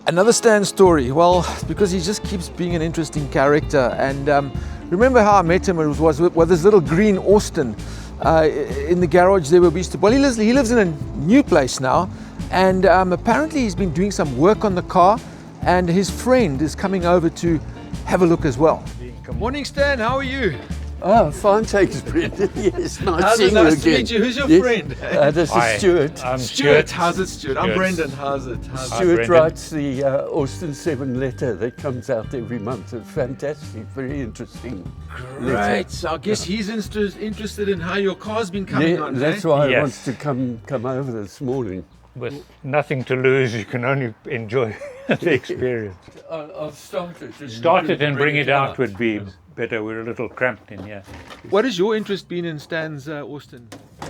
Another Stan story. Well, because he just keeps being an interesting character. And remember how I met him? It was with this little green Austin in the garage there where we used to. Well, he lives in a new place now, and apparently he's been doing some work on the car, and his friend is coming over to have a look as well. Good morning, Stan. How are you? Oh, fine, thanks, Brendan. Yes, nice seeing you Nice to again. meet you. Who's your Yes. friend? This is Stuart. I'm Stuart. How's it, Stuart? I'm Brendan. How's it? Stuart Brendan. writes the Austin 7 letter that comes out every month. It's fantastic, very interesting. Great. So I guess he's interested in how your car's been coming Yeah, on. that's eh? why I Yes. wanted to come over this morning. With nothing to lose, you can only enjoy the experience. I'll start it. Start it and bring it out would be better. We're a little cramped in here. What has your interest been in Stan's Austin?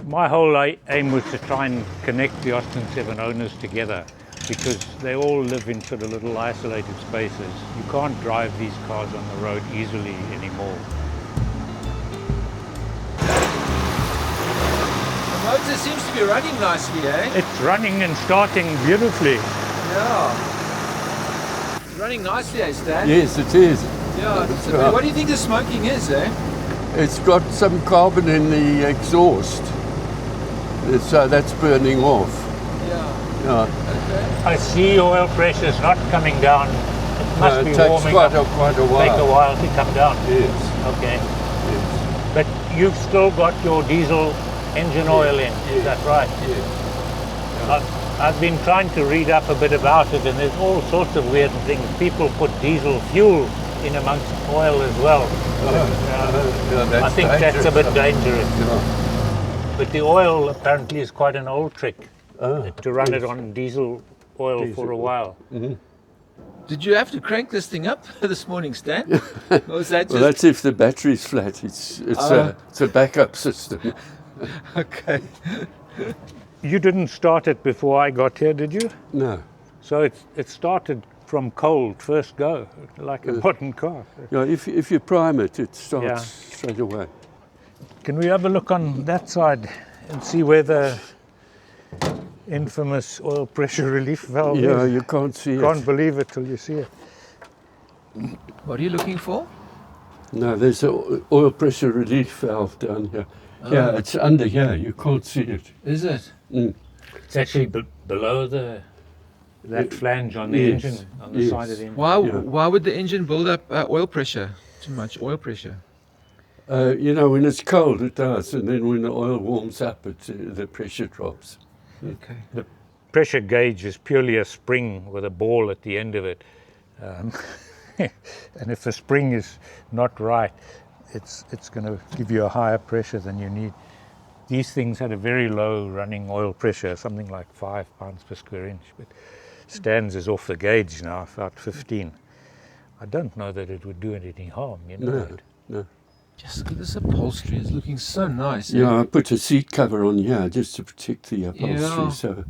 My whole aim was to try and connect the Austin 7 owners together, because they all live in sort of little isolated spaces. You can't drive these cars on the road easily anymore. The motor seems to be running nicely, eh? It's running and starting beautifully. Yeah. It's running nicely, eh, Stan? Yes, it is. Yeah. So right. what do you think the smoking is, eh? It's got some carbon in the exhaust, so that's burning off. Yeah. Yeah. Okay. I see oil pressure's not coming down. It must It be takes warming quite up. a while. Take a while to come down. Yes. Okay. Yes. But you've still got your diesel engine oil in, is that right? Yes. I've been trying to read up a bit about it, and there's all sorts of weird things. People put diesel fuel in amongst oil as well. Yeah, I think that's a bit dangerous. Yeah. But the oil apparently is quite an old trick, Ah, to run it yes. on diesel oil for a while. Did you have to crank this thing up this morning, Stan? Or was that just... Well, that's if the battery's flat. It's a backup system. Okay. You didn't start it before I got here, did you? No. So it started from cold, first go, like a modern car. Yeah, if you prime it, it starts Yeah. straight away. Can we have a look on that side and see where the infamous oil pressure relief valve Yeah, is? you can't see Can't it. believe it till you see it. What are you looking for? No, there's an oil pressure relief valve down here. Yeah, it's under here. You can't see it. Is it? It's actually below that flange on the Yes, engine, on the yes. side of the engine. Why would the engine build up oil pressure? Too much oil pressure. When it's cold, it does, and then when the oil warms up, the pressure drops. Okay. The pressure gauge is purely a spring with a ball at the end of it. And if the spring is not right, it's going to give you a higher pressure than you need. These things had a very low running oil pressure, something like 5 pounds per square inch, but Stan's is off the gauge now, about 15. I don't know that it would do it any harm, you know. No. Just look at this upholstery. It's looking so nice. Yeah, I put a seat cover on here just to protect the upholstery. Yeah. So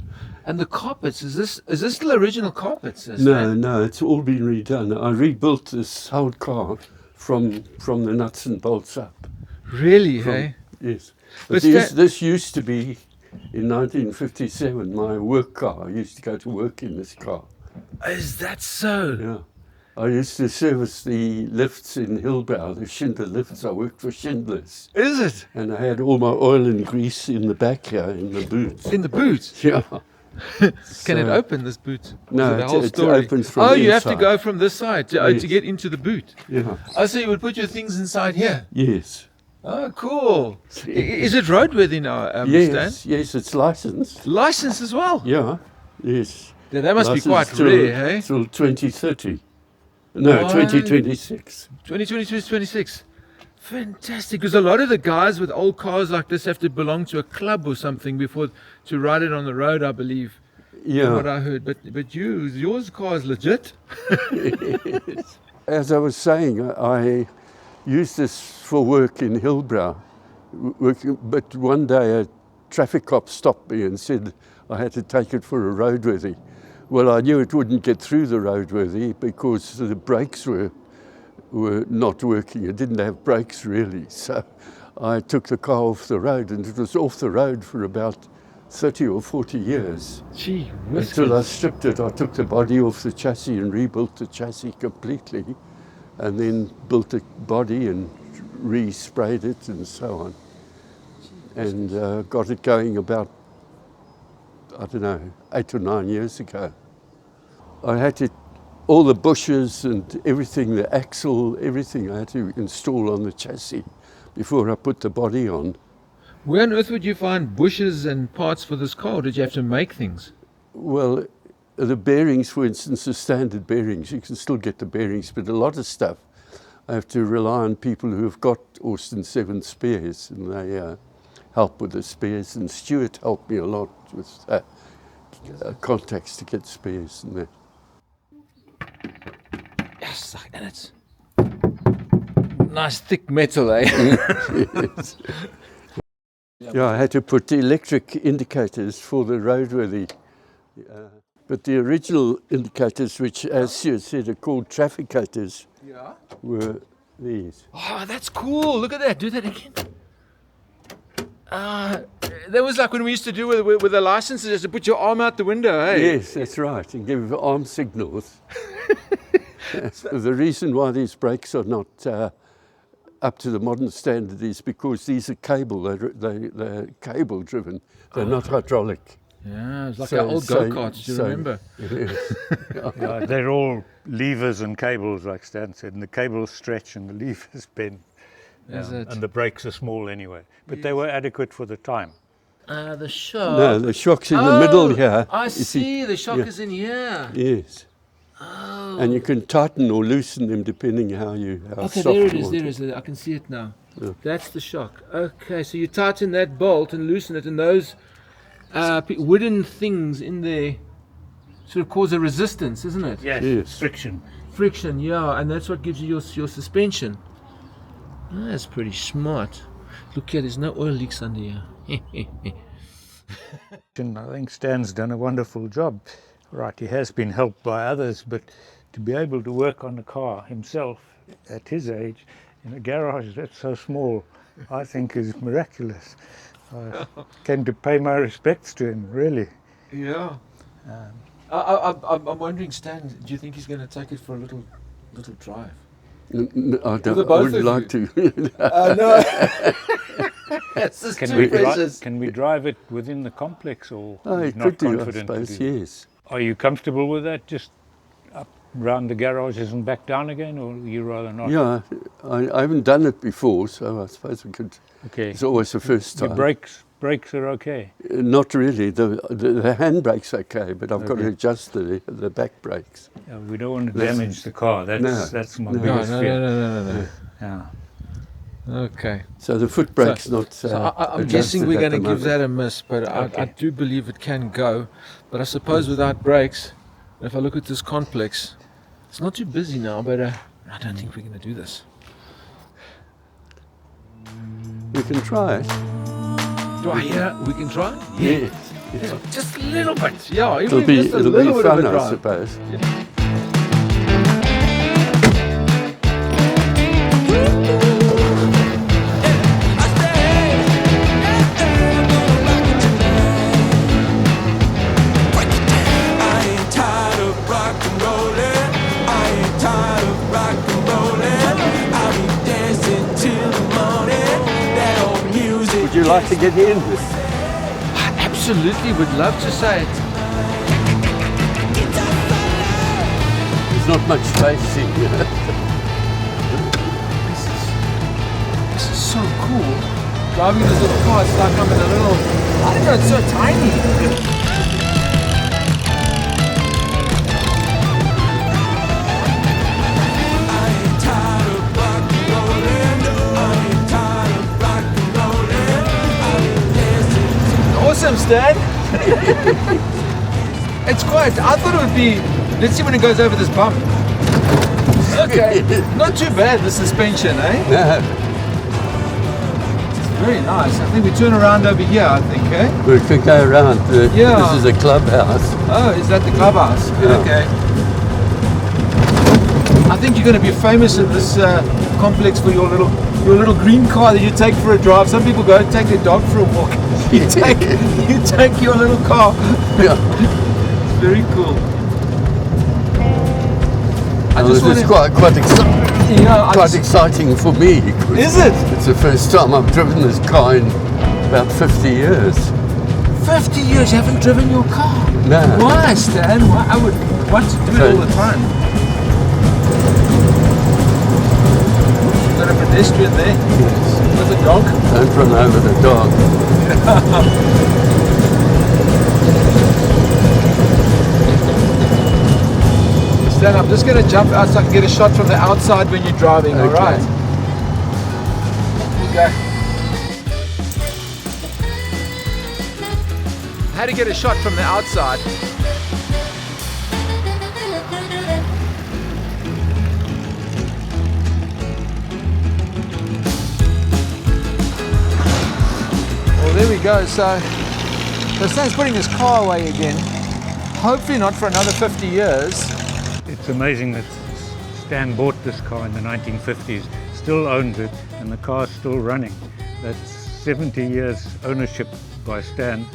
And the carpets, is this still original carpets? no, it's all been redone. I rebuilt this whole car from the nuts and bolts up. Really, From- hey? Yes. But But this used to be, in 1957, my work car. I used to go to work in this car. Is that so? Yeah. I used to service the lifts in Hillbrow, the Schindler lifts. I worked for Schindler's. Is it? And I had all my oil and grease in the back here, in the boots. In the boot? Yeah. Can it open this boot? No, the whole it story? opens from Oh, the you have to inside. go from this side to Yes. get into the boot. Yeah. Oh, so you would put your things inside here? Yes. Oh, cool. Is it roadworthy now, Stan? Yes, it's licensed. License as well? Yeah. Yes. Yeah, that must be Licensed quite till- rare, hey? Till 2030. No, Why? 2026. 2022 to 26. Fantastic. Because a lot of the guys with old cars like this have to belong to a club or something before to ride it on the road, I believe. From what Yeah. I heard. But yours car is legit. As I was saying, I used this for work in Hillbrow. But one day a traffic cop stopped me and said I had to take it for a roadworthy. Well, I knew it wouldn't get through the roadworthy because the brakes were not working. It didn't have brakes really. So I took the car off the road, and it was off the road for about 30 or 40 years. Gee, Until I stripped it, I took the body off the chassis and rebuilt the chassis completely, and then built the body and re-sprayed it and so on. And got it going about, I don't know, 8 or 9 years ago. I had to, all the bushes and everything, the axle, everything I had to install on the chassis before I put the body on. Where on earth would you find bushes and parts for this car? Or did you have to make things? Well, the bearings, for instance, the standard bearings, you can still get the bearings, but a lot of stuff I have to rely on people who have got Austin 7 spares, and they help with the spares, and Stuart helped me a lot with contacts to get spares and that. Yes, and it's nice thick metal, eh? Yes. Yeah, I had to put the electric indicators for the roadworthy. But the original indicators, which, as you said, are called trafficators, Yeah. were these. Oh, that's cool. Look at that. Do that again. That was like when we used to do with the licenses, just to put your arm out the window, hey? Yes, that's right, and give arm signals. The reason why these brakes are not up to the modern standard is because these are cable, they're cable driven, they're not hydraulic. Yeah, it's like our old go-karts, do you remember? Yes. Yeah, they're all levers and cables, like Stan said, and the cables stretch and the levers bend. Is it? And the brakes are small anyway, but they were adequate for the time. The shock. No, the shock's in the middle here. I You see. The shock yeah. is in here. Yes. Oh. And you can tighten or loosen them depending how Okay, soft there it you is. want There it. it is. I can see it now. Yeah. That's the shock. Okay, so you tighten that bolt and loosen it, and those wooden things in there sort of cause a resistance, isn't it? Yes. Friction. Friction, yeah, and that's what gives you your suspension. That's pretty smart. Look here, there's no oil leaks under here. I think Stan's done a wonderful job. Right, he has been helped by others, but to be able to work on the car himself at his age in a garage that's so small, I think is miraculous. I came to pay my respects to him, really. Yeah. I'm wondering, Stan, do you think he's going to take it for a little drive? I the don't. I both would of like to. No. That's just Can too we, precious. can we drive it within the complex, or Oh, you not could do, I confident to suppose. do that? Yes. Are you comfortable with that, just up round the garages and back down again, or you rather not? Yeah, I haven't done it before, so I suppose we could. Okay. It's always the first Your time. brakes are okay. Not really. The handbrake's okay, but I've got to Okay. adjust the back brakes. Yeah, we don't want to That's- damage the car. That's my No. biggest fear. No. Yeah. Okay. So the foot brake's not. So I'm guessing we're going to give that a miss, but I do believe it can go. But I suppose without brakes, if I look at this complex, it's not too busy now, but I don't think we're going to do this. You can try it. Do I hear we can try? Yes. Just a little bit. Yeah, It'll even be just a little bit fun, of a I drive. suppose. Would you like to get in? I absolutely would love to say it. There's not much space in here. This is so cool. Driving this little car, it's like I'm in a little, I don't know, it's so tiny. Awesome, Stan. It's quite, I thought it would be, let's see when it goes over this bump. Okay, not too bad, the suspension, eh? No, Very nice. I think we turn around over here, I think, eh? we could go around. Yeah. This is a clubhouse. Oh, is that the clubhouse? Yeah. Okay. I think you're going to be famous in this complex for your little green car that you take for a drive. Some people go and take their dog for a walk. you take your little car. Yeah. It's very cool. I This just is wanna- quite exciting for me. 'Cause Is it? It's the first time I've driven this car in about 50 years. 50 years you haven't driven your car. No. Why, Stan? Why? I would want to do it all the time. Got a pedestrian there with a dog. Don't run over the dog. Stan, I'm just going to jump out so I can get a shot from the outside when you're driving, Okay. alright? Here you go. I had to get a shot from the outside. Well, there we go. So Stan's putting his car away again. Hopefully not for another 50 years. It's amazing that Stan bought this car in the 1950s, still owns it, and the car's still running. That's 70 years ownership by Stan,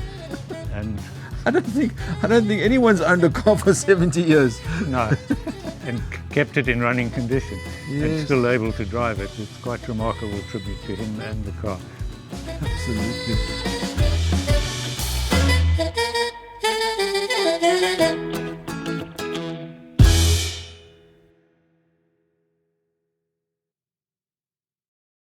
and I don't think anyone's owned a car for 70 years. no, and kept it in running condition, and Yes. still able to drive it. It's quite remarkable tribute to him and the car. Absolutely.